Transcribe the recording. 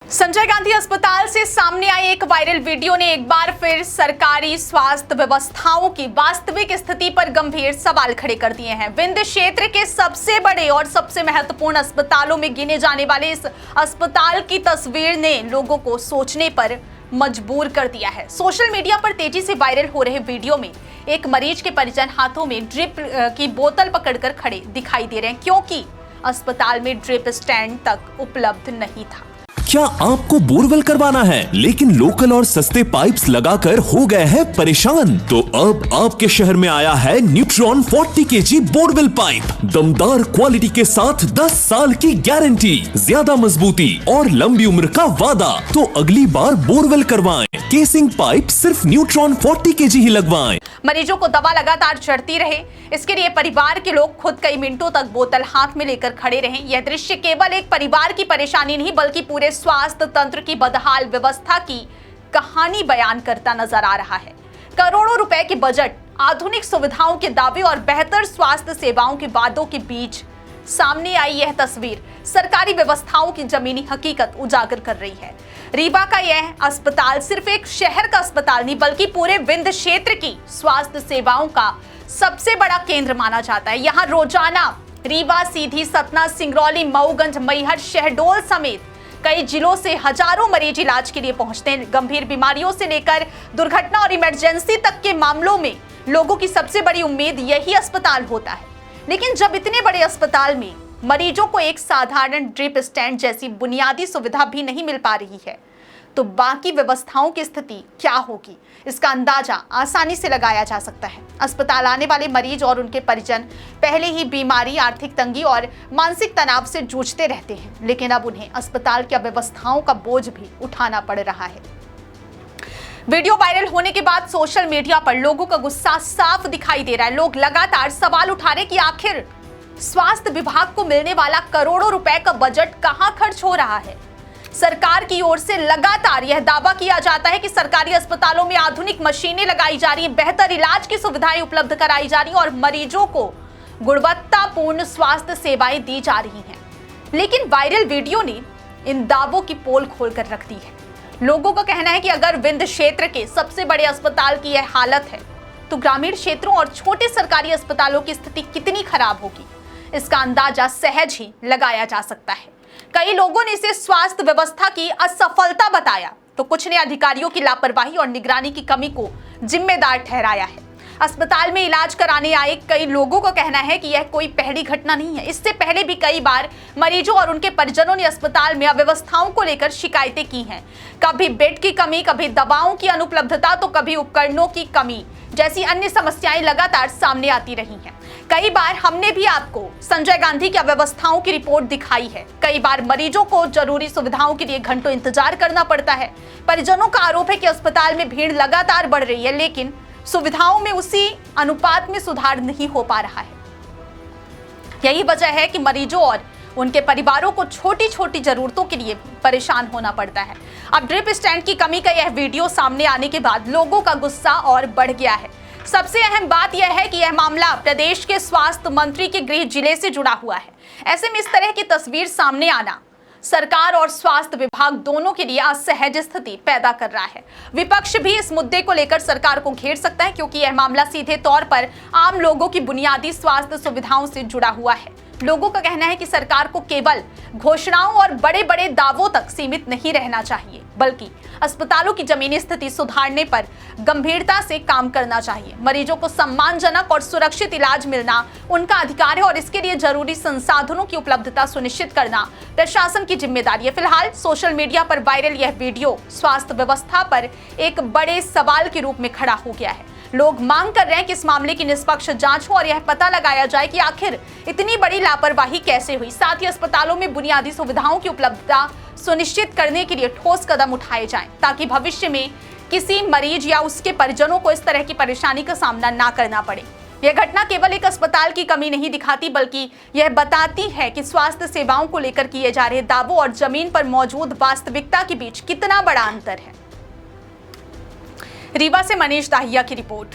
संजय गांधी अस्पताल से सामने आई एक वायरल वीडियो ने एक बार फिर सरकारी स्वास्थ्य व्यवस्थाओं की वास्तविक स्थिति पर गंभीर सवाल खड़े कर दिए हैं। विंध्य क्षेत्र के सबसे बड़े और सबसे महत्वपूर्ण अस्पतालों में गिने जाने वाले इस अस्पताल की तस्वीर ने लोगों को सोचने पर मजबूर कर दिया है। सोशल मीडिया पर तेजी से वायरल हो रहे वीडियो में एक मरीज के परिजन हाथों में ड्रिप की बोतल पकड़कर खड़े दिखाई दे रहे हैं, क्योंकि अस्पताल में ड्रिप स्टैंड तक उपलब्ध नहीं था। क्या आपको बोरवेल करवाना है लेकिन लोकल और सस्ते पाइप्स लगाकर हो गए हैं परेशान? तो अब आपके शहर में आया है न्यूट्रॉन 40 kg बोरवेल पाइप। दमदार क्वालिटी के साथ 10 साल की गारंटी, ज्यादा मजबूती और लंबी उम्र का वादा। तो अगली बार बोरवेल करवाएं, केसिंग पाइप सिर्फ न्यूट्रॉन 40 kg ही लगवाएं। मरीजों को दवा लगातार चढ़ती रहे, इसके लिए परिवार के लोग खुद कई मिनटों तक बोतल हाथ में लेकर खड़े रहे। यह दृश्य केवल एक परिवार की परेशानी नहीं बल्कि पूरे स्वास्थ्य तंत्र की बदहाल व्यवस्था की कहानी बयान करता नजर आ रहा है। करोड़ों रुपए के बजट, आधुनिक सुविधाओं के दावे और बेहतर स्वास्थ्य सेवाओं के वादों के बीच सामने आई यह तस्वीर सरकारी व्यवस्थाओं की जमीनी हकीकत उजागर कर रही है। रीवा का यह अस्पताल सिर्फ एक शहर का अस्पताल नहीं बल्कि पूरे विंध्य क्षेत्र की स्वास्थ्य सेवाओं का सबसे बड़ा केंद्र माना जाता है। यहाँ रोजाना रीवा, सीधी, सतना, सिंगरौली, मऊगंज, मैहर, शहडोल समेत कई जिलों से हजारों मरीज इलाज के लिए पहुंचते हैं। गंभीर बीमारियों से लेकर दुर्घटना और इमरजेंसी तक के मामलों में लोगों की सबसे बड़ी उम्मीद यही अस्पताल होता है। लेकिन जब इतने बड़े अस्पताल में मरीजों को एक साधारण ड्रिप स्टैंड जैसी बुनियादी सुविधा भी नहीं मिल पा रही है, तो बाकी व्यवस्थाओं की स्थिति क्या होगी, इसका अंदाजा आसानी से लगाया जा सकता है। अस्पताल आने वाले मरीज और उनके परिजन पहले ही बीमारी, आर्थिक तंगी और मानसिक तनाव से जूझते रहते हैं, लेकिन अब उन्हें अस्पताल की व्यवस्थाओं का बोझ भी उठाना पड़ रहा है। वीडियो वायरल होने के बाद सोशल मीडिया पर लोगों का गुस्सा साफ दिखाई दे रहा है। लोग लगातार सवाल उठा रहे कि आखिर स्वास्थ्य विभाग को मिलने वाला करोड़ों रुपए का बजट कहां खर्च हो रहा है। सरकार की ओर से लगातार यह दावा किया जाता है कि सरकारी अस्पतालों में आधुनिक मशीनें लगाई जा रही हैं, बेहतर इलाज की सुविधाएं उपलब्ध कराई जा रही हैं और मरीजों को गुणवत्तापूर्ण स्वास्थ्य सेवाएं दी जा रही हैं। लेकिन वायरल वीडियो ने इन दावों की पोल खोलकर रख दी है। लोगों का कहना है कि अगर विंध्य क्षेत्र के सबसे बड़े अस्पताल की यह हालत है, तो ग्रामीण क्षेत्रों और छोटे सरकारी अस्पतालों की स्थिति कितनी खराब होगी, इसका अंदाजा सहज ही लगाया जा सकता है। कई लोगों ने इसे स्वास्थ्य व्यवस्था की असफलता बताया, तो कुछ ने अधिकारियों की लापरवाही और निगरानी की कमी को जिम्मेदार ठहराया है। अस्पताल में इलाज कराने आए कई लोगों का कहना है कि यह कोई पहली घटना नहीं है। इससे पहले भी कई बार मरीजों और उनके परिजनों ने अस्पताल में अव्यवस्थाओं को लेकर शिकायतें की हैं। कभी बेड की कमी, कभी दवाओं की अनुपलब्धता, तो कभी उपकरणों की कमी जैसी अन्य समस्याएं लगातार सामने आती रही हैं। कई बार हमने भी आपको संजय गांधी की अव्यवस्थाओं की रिपोर्ट दिखाई है। कई बार मरीजों को जरूरी सुविधाओं के लिए घंटों इंतजार करना पड़ता है। परिजनों का आरोप है कि अस्पताल में भीड़ लगातार बढ़ रही है, लेकिन सुविधाओं में उसी अनुपात में सुधार नहीं हो पा रहा है। यही वजह है कि मरीजों और उनके परिवारों को छोटी छोटी जरूरतों के लिए परेशान होना पड़ता है। अब ड्रिप स्टैंड की कमी का यह वीडियो सामने आने के बाद लोगों का गुस्सा और बढ़ गया है। सबसे अहम बात यह है कि यह मामला प्रदेश के स्वास्थ्य मंत्री के गृह जिले से जुड़ा हुआ है। ऐसे में इस तरह की तस्वीर सामने आना सरकार और स्वास्थ्य विभाग दोनों के लिए असहज स्थिति पैदा कर रहा है। विपक्ष भी इस मुद्दे को लेकर सरकार को घेर सकता है, क्योंकि यह मामला सीधे तौर पर आम लोगों की बुनियादी स्वास्थ्य सुविधाओं से जुड़ा हुआ है। लोगों का कहना है कि सरकार को केवल घोषणाओं और बड़े बड़े दावों तक सीमित नहीं रहना चाहिए, बल्कि अस्पतालों की जमीनी स्थिति सुधारने पर गंभीरता से काम करना चाहिए। मरीजों को सम्मानजनक और सुरक्षित इलाज मिलना उनका अधिकार है और इसके लिए जरूरी संसाधनों की उपलब्धता सुनिश्चित करना प्रशासन की जिम्मेदारी है। फिलहाल सोशल मीडिया पर वायरल यह वीडियो स्वास्थ्य व्यवस्था पर एक बड़े सवाल के रूप में खड़ा हो गया है। लोग मांग कर रहे हैं कि इस मामले की निष्पक्ष जांच हो और यह पता लगाया जाए कि आखिर इतनी बड़ी लापरवाही कैसे हुई। साथ ही अस्पतालों में बुनियादी सुविधाओं की उपलब्धता सुनिश्चित करने के लिए ठोस कदम उठाए जाएं, ताकि भविष्य में किसी मरीज या उसके परिजनों को इस तरह की परेशानी का सामना ना करना पड़े। यह घटना केवल एक अस्पताल की कमी नहीं दिखाती, बल्कि यह बताती है कि स्वास्थ्य सेवाओं को लेकर किए जा रहे दावों और जमीन पर मौजूद वास्तविकता के बीच कितना बड़ा अंतर है। रीवा से मनीष दाहिया की रिपोर्ट।